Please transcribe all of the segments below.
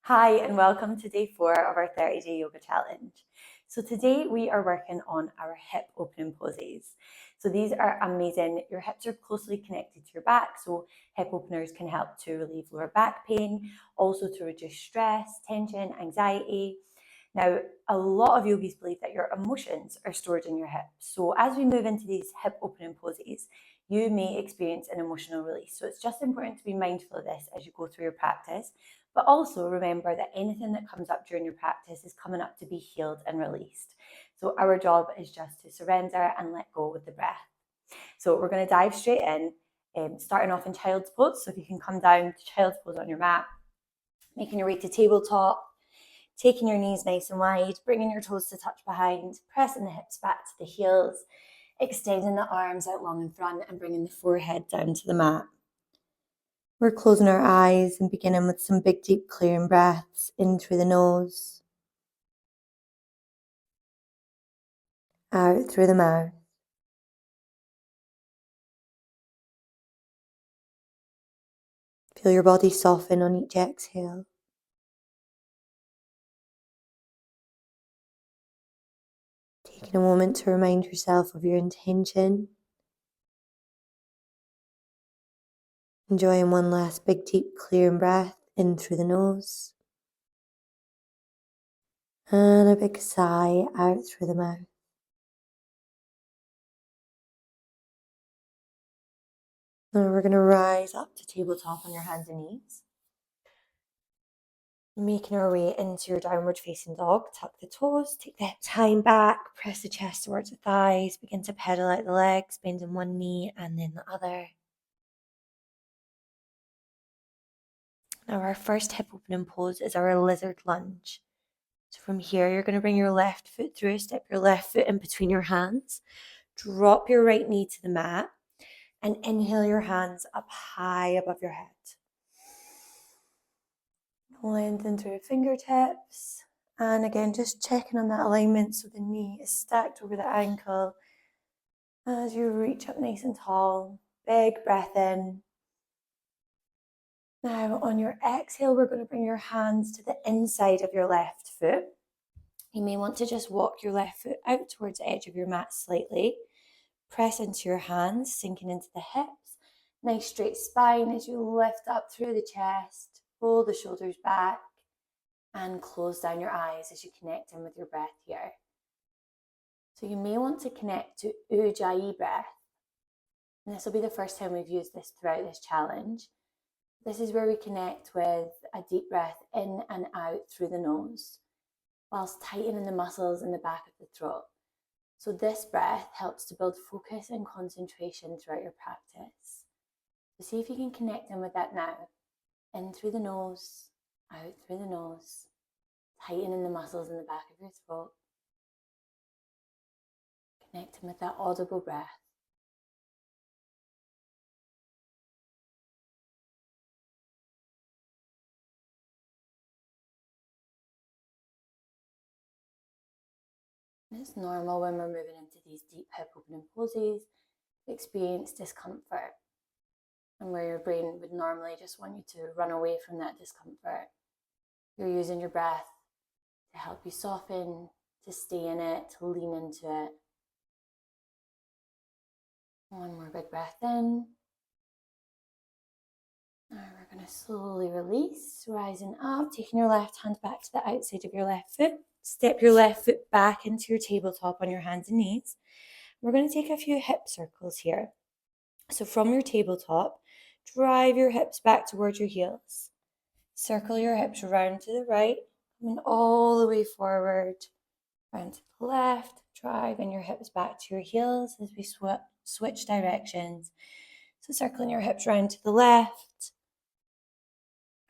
Hi, and welcome to day 4 of our 30-day yoga challenge. So today we are working on our hip opening poses. So these are amazing. Your hips are closely connected to your back, so hip openers can help to relieve lower back pain, also to reduce stress, tension, anxiety. Now, a lot of yogis believe that your emotions are stored in your hips. So as we move into these hip opening poses, you may experience an emotional release. So it's just important to be mindful of this as you go through your practice. But also remember that anything that comes up during your practice is coming up to be healed and released. So our job is just to surrender and let go with the breath. So we're going to dive straight in, starting off in child's pose. So if you can come down to child's pose on your mat, making your way to tabletop, taking your knees nice and wide, bringing your toes to touch behind, pressing the hips back to the heels, extending the arms out long in front and bringing the forehead down to the mat. We're closing our eyes and beginning with some big, deep, clearing breaths in through the nose, out through the mouth. Feel your body soften on each exhale. Taking a moment to remind yourself of your intention. Enjoying one last big, deep, clearing breath in through the nose. And a big sigh out through the mouth. Now we're going to rise up to tabletop on your hands and knees. Making our way into your downward facing dog. Tuck the toes, take the hips high and back, press the chest towards the thighs, begin to pedal out the legs, bending one knee and then the other. Now our first hip opening pose is our lizard lunge. So from here, you're going to bring your left foot through, step your left foot in between your hands, drop your right knee to the mat, and inhale your hands up high above your head. Lengthen through your fingertips. And again, just checking on that alignment so the knee is stacked over the ankle as you reach up nice and tall. Big breath in. Now on your exhale, we're going to bring your hands to the inside of your left foot. You may want to just walk your left foot out towards the edge of your mat slightly. Press into your hands, sinking into the hips. Nice straight spine as you lift up through the chest. Pull the shoulders back and close down your eyes as you connect in with your breath here. So you may want to connect to Ujjayi Breath. And this will be the first time we've used this throughout this challenge. This is where we connect with a deep breath in and out through the nose, whilst tightening the muscles in the back of the throat. So this breath helps to build focus and concentration throughout your practice. So see if you can connect in with that now. In through the nose, out through the nose, tightening the muscles in the back of your throat. Connecting with that audible breath. And it's normal when we're moving into these deep hip opening poses to experience discomfort, and where your brain would normally just want you to run away from that discomfort. You're using your breath to help you soften, to stay in it, to lean into it. One more big breath in. Now we're going to slowly release, rising up, taking your left hand back to the outside of your left foot. Step your left foot back into your tabletop on your hands and knees. We're going to take a few hip circles here. So from your tabletop, drive your hips back towards your heels. Circle your hips round to the right, coming all the way forward, round to the left, driving your hips back to your heels as we switch directions. So circling your hips round to the left,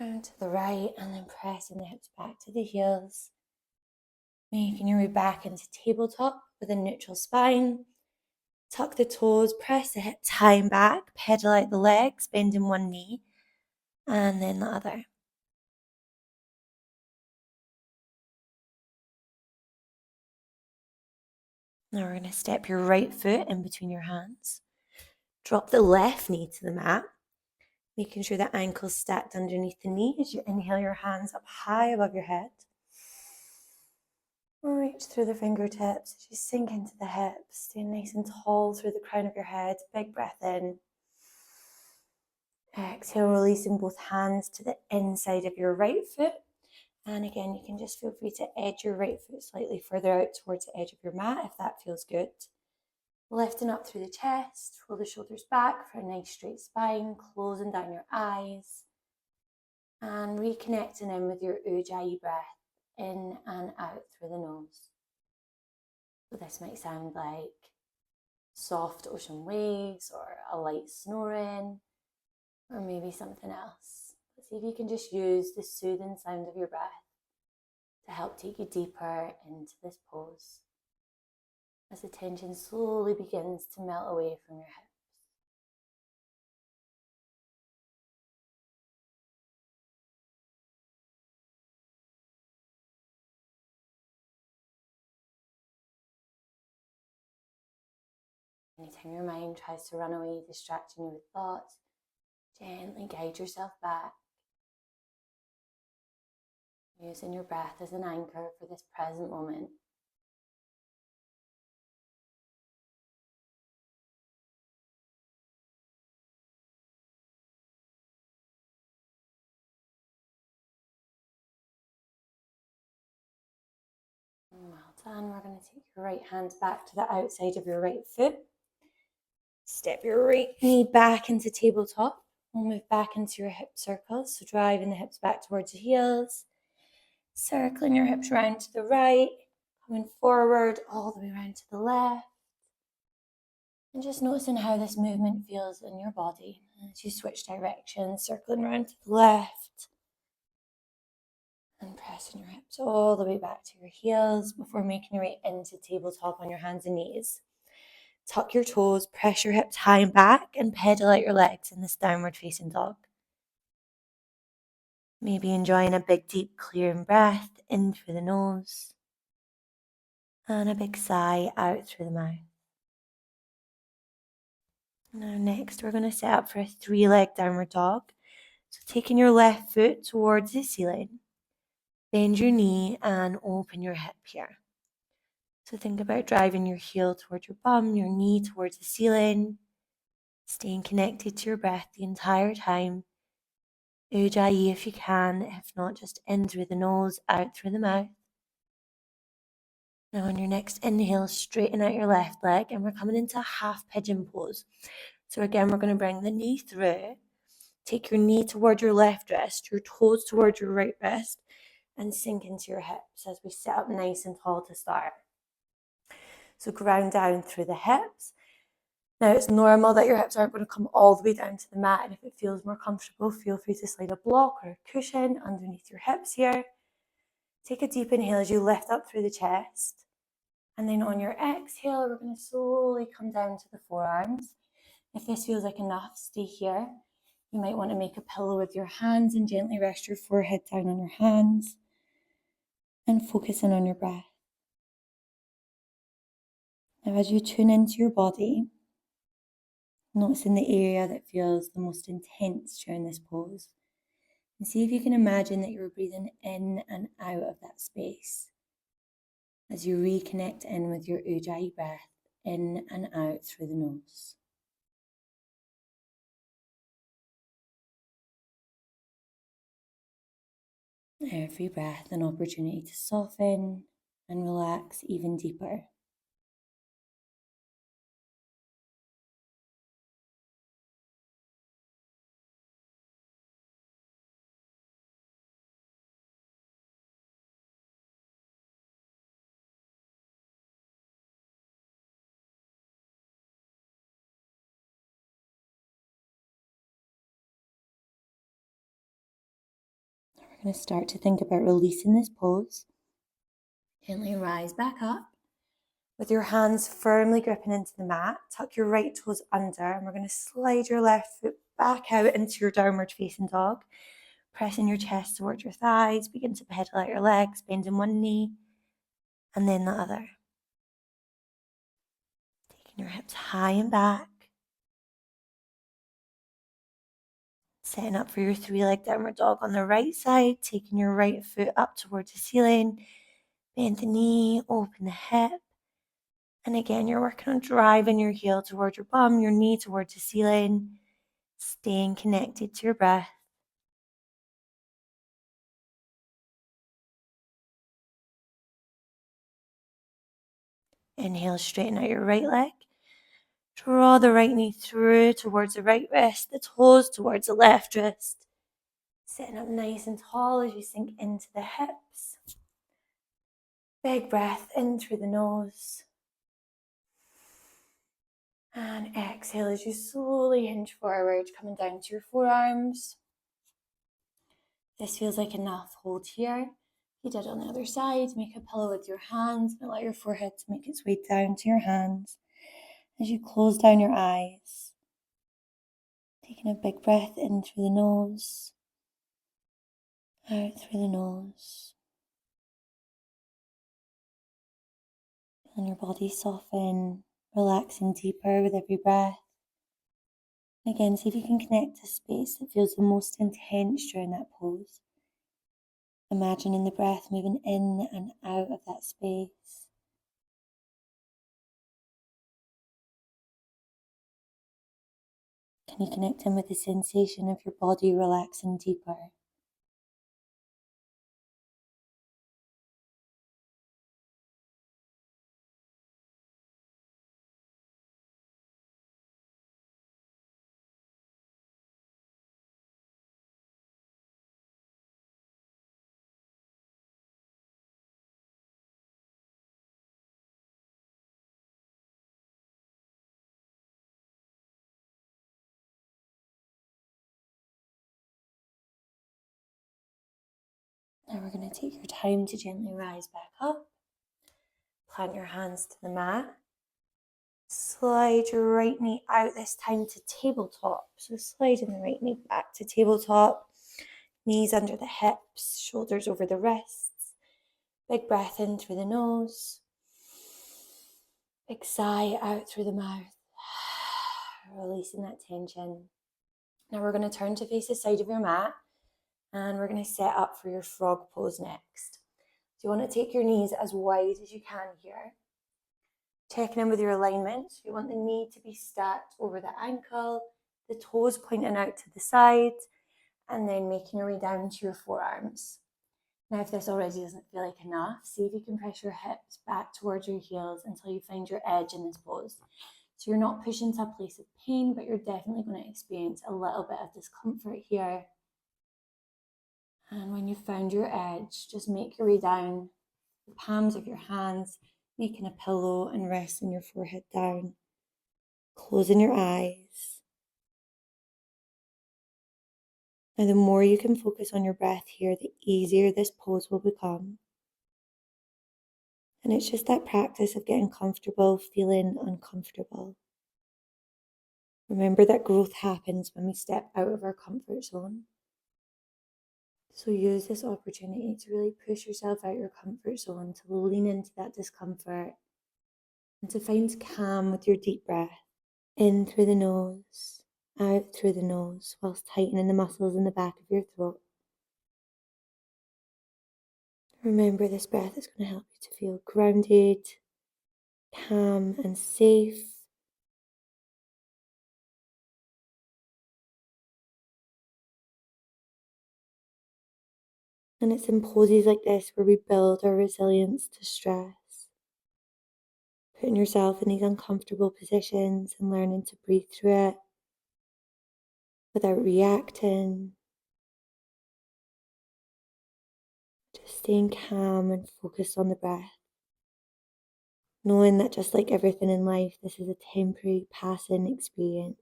round to the right, and then pressing the hips back to the heels. Making your way back into tabletop with a neutral spine. Tuck the toes, press the hips high and back, pedal out the legs, bending one knee, and then the other. Now we're going to step your right foot in between your hands. Drop the left knee to the mat. Making sure the ankle's stacked underneath the knee as you inhale your hands up high above your head. Reach through the fingertips as you sink into the hips. Stay nice and tall through the crown of your head. Big breath in. Exhale, releasing both hands to the inside of your right foot. And again, you can just feel free to edge your right foot slightly further out towards the edge of your mat if that feels good. Lifting up through the chest, roll the shoulders back for a nice straight spine, closing down your eyes, and reconnecting in with your Ujjayi breath, in and out through the nose. So this might sound like soft ocean waves or a light snoring, or maybe something else. But see if you can just use the soothing sound of your breath to help take you deeper into this pose as the tension slowly begins to melt away from your hips. Anytime your mind tries to run away, distracting you with thoughts, gently guide yourself back, using your breath as an anchor for this present moment. Well done. We're going to take your right hand back to the outside of your right foot. Step your right knee back into tabletop. We'll move back into your hip circles. So driving the hips back towards the heels. Circling your hips round to the right. Coming forward all the way around to the left. And just noticing how this movement feels in your body as you switch directions, circling around to the left. And pressing your hips all the way back to your heels before making your way into tabletop on your hands and knees. Tuck your toes, press your hips high and back, and pedal out your legs in this downward facing dog. Maybe enjoying a big, deep, clearing breath in through the nose. And a big sigh out through the mouth. Now next, we're going to set up for a 3-leg downward dog. So taking your left foot towards the ceiling. Bend your knee and open your hip here. So think about driving your heel towards your bum, your knee towards the ceiling, staying connected to your breath the entire time. Ujjayi if you can, if not, just in through the nose, out through the mouth. Now on your next inhale, straighten out your left leg and we're coming into a half pigeon pose. So again, we're going to bring the knee through, take your knee toward your left wrist, your toes towards your right wrist, and sink into your hips as we sit up nice and tall to start. So ground down through the hips. Now it's normal that your hips aren't going to come all the way down to the mat, and if it feels more comfortable, feel free to slide a block or a cushion underneath your hips here. Take a deep inhale as you lift up through the chest. And then on your exhale, we're going to slowly come down to the forearms. If this feels like enough, stay here. You might want to make a pillow with your hands and gently rest your forehead down on your hands and focus in on your breath. Now as you tune into your body, noticing the area that feels the most intense during this pose, and see if you can imagine that you're breathing in and out of that space as you reconnect in with your Ujjayi breath, in and out through the nose. Every breath an opportunity to soften and relax even deeper. We're going to start to think about releasing this pose. Gently rise back up with your hands firmly gripping into the mat. Tuck your right toes under and we're going to slide your left foot back out into your downward facing dog. Pressing your chest towards your thighs. Begin to pedal out your legs, bending one knee and then the other. Taking your hips high and back. Setting up for your 3-leg downward dog on the right side, taking your right foot up towards the ceiling. Bend the knee, open the hip. And again, you're working on driving your heel towards your bum, your knee towards the ceiling, staying connected to your breath. Inhale, straighten out your right leg. Draw the right knee through towards the right wrist, the toes towards the left wrist. Sitting up nice and tall as you sink into the hips. Big breath in through the nose. And exhale as you slowly hinge forward, coming down to your forearms. This feels like enough. Hold here. If you did on the other side, make a pillow with your hands and allow your forehead to make its way down to your hands. As you close down your eyes, taking a big breath in through the nose, out through the nose. Feeling your body soften, relaxing deeper with every breath. And again, see if you can connect to space that feels the most intense during that pose. Imagining the breath moving in and out of that space. Can you connect in with the sensation of your body relaxing deeper? Now we're going to take your time to gently rise back up. Plant your hands to the mat. Slide your right knee out, this time to tabletop. So sliding the right knee back to tabletop. Knees under the hips, shoulders over the wrists. Big breath in through the nose. Big sigh out through the mouth. Releasing that tension. Now we're going to turn to face the side of your mat. And we're going to set up for your frog pose next. So you want to take your knees as wide as you can here. Checking in with your alignment. You want the knee to be stacked over the ankle, the toes pointing out to the side, and then making your way down to your forearms. Now, if this already doesn't feel like enough, see if you can press your hips back towards your heels until you find your edge in this pose. So you're not pushing to a place of pain, but you're definitely going to experience a little bit of discomfort here. And when you've found your edge, just make your way down the palms of your hands, making a pillow and resting your forehead down. Closing your eyes. Now, the more you can focus on your breath here, the easier this pose will become. And it's just that practice of getting comfortable, feeling uncomfortable. Remember that growth happens when we step out of our comfort zone. So use this opportunity to really push yourself out your comfort zone, to lean into that discomfort, and to find calm with your deep breath. In through the nose, out through the nose, whilst tightening the muscles in the back of your throat. Remember, this breath is going to help you to feel grounded, calm, and safe. And it's in poses like this where we build our resilience to stress. Putting yourself in these uncomfortable positions and learning to breathe through it without reacting. Just staying calm and focused on the breath. Knowing that just like everything in life, this is a temporary, passing experience.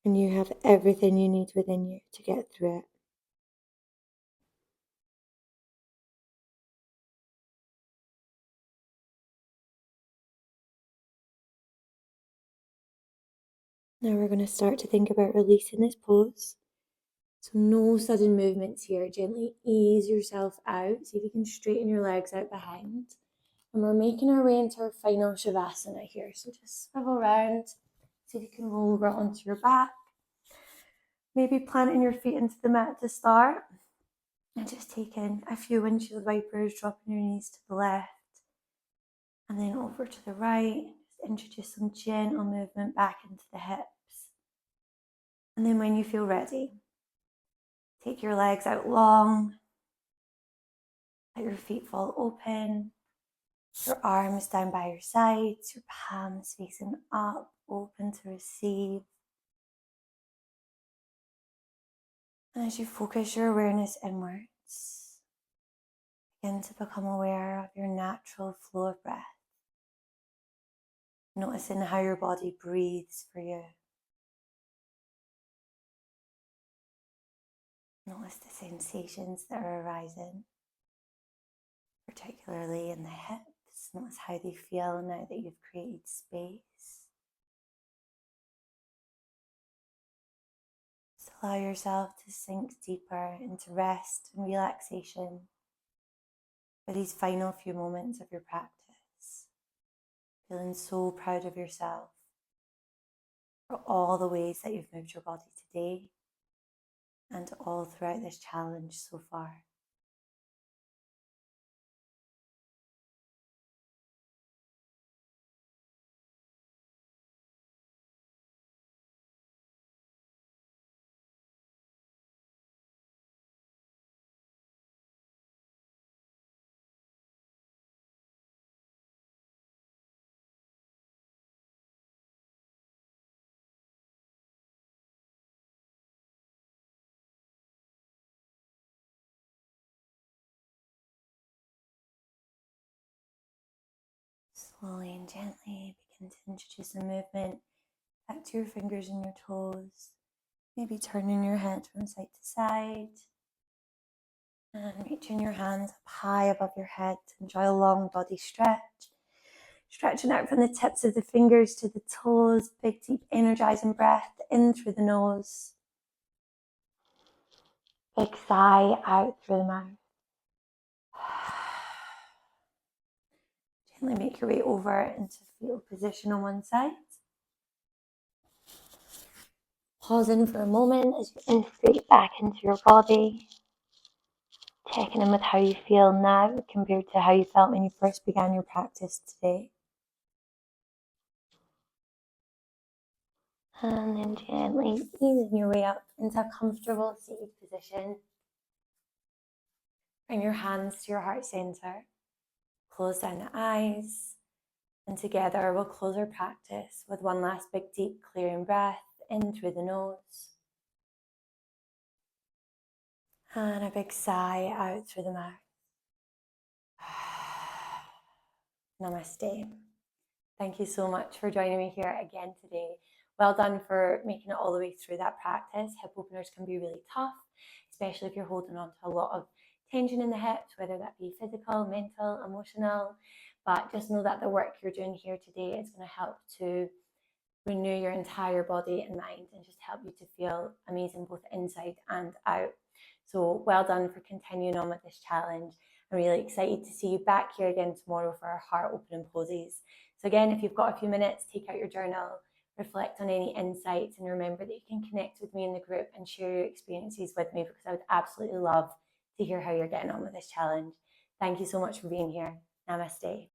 And you have everything you need within you to get through it. Now we're going to start to think about releasing this pose. So no sudden movements here. Gently ease yourself out. See if you can straighten your legs out behind. And we're making our way into our final Shavasana here. So just swivel around. So you can roll over onto your back, maybe planting your feet into the mat to start, and just taking a few windshield wipers, dropping your knees to the left, and then over to the right. Just introduce some gentle movement back into the hips. And then when you feel ready, take your legs out long, let your feet fall open, your arms down by your sides, your palms facing up, open to receive. And as you focus your awareness inwards, begin to become aware of your natural flow of breath. Noticing how your body breathes for you. Notice the sensations that are arising, particularly in the hips. Notice how they feel now that you've created space. Just allow yourself to sink deeper into rest and relaxation for these final few moments of your practice. Feeling so proud of yourself for all the ways that you've moved your body today and all throughout this challenge so far. Slowly and gently begin to introduce a movement back to your fingers and your toes. Maybe turning your head from side to side. And reaching your hands up high above your head to enjoy a long body stretch. Stretching out from the tips of the fingers to the toes. Big, deep, energizing breath in through the nose. Big sigh out through the mouth. Gently make your way over into fetal position on one side. Pausing for a moment as you integrate back into your body. Checking in with how you feel now compared to how you felt when you first began your practice today. And then gently easing your way up into a comfortable seated position. Bring your hands to your heart center. Close down the eyes. And together we'll close our practice with one last big deep clearing breath in through the nose. And a big sigh out through the mouth. Namaste. Thank you so much for joining me here again today. Well done for making it all the way through that practice. Hip openers can be really tough, especially if you're holding on to a lot of tension in the hips, whether that be physical, mental, emotional. But just know that the work you're doing here today is going to help to renew your entire body and mind and just help you to feel amazing both inside and out. So well done for continuing on with this challenge. I'm really excited to see you back here again tomorrow for our heart opening poses. So again, if you've got a few minutes, take out your journal, reflect on any insights, and remember that you can connect with me in the group and share your experiences with me, because I would absolutely love to hear how you're getting on with this challenge. Thank you so much for being here. Namaste.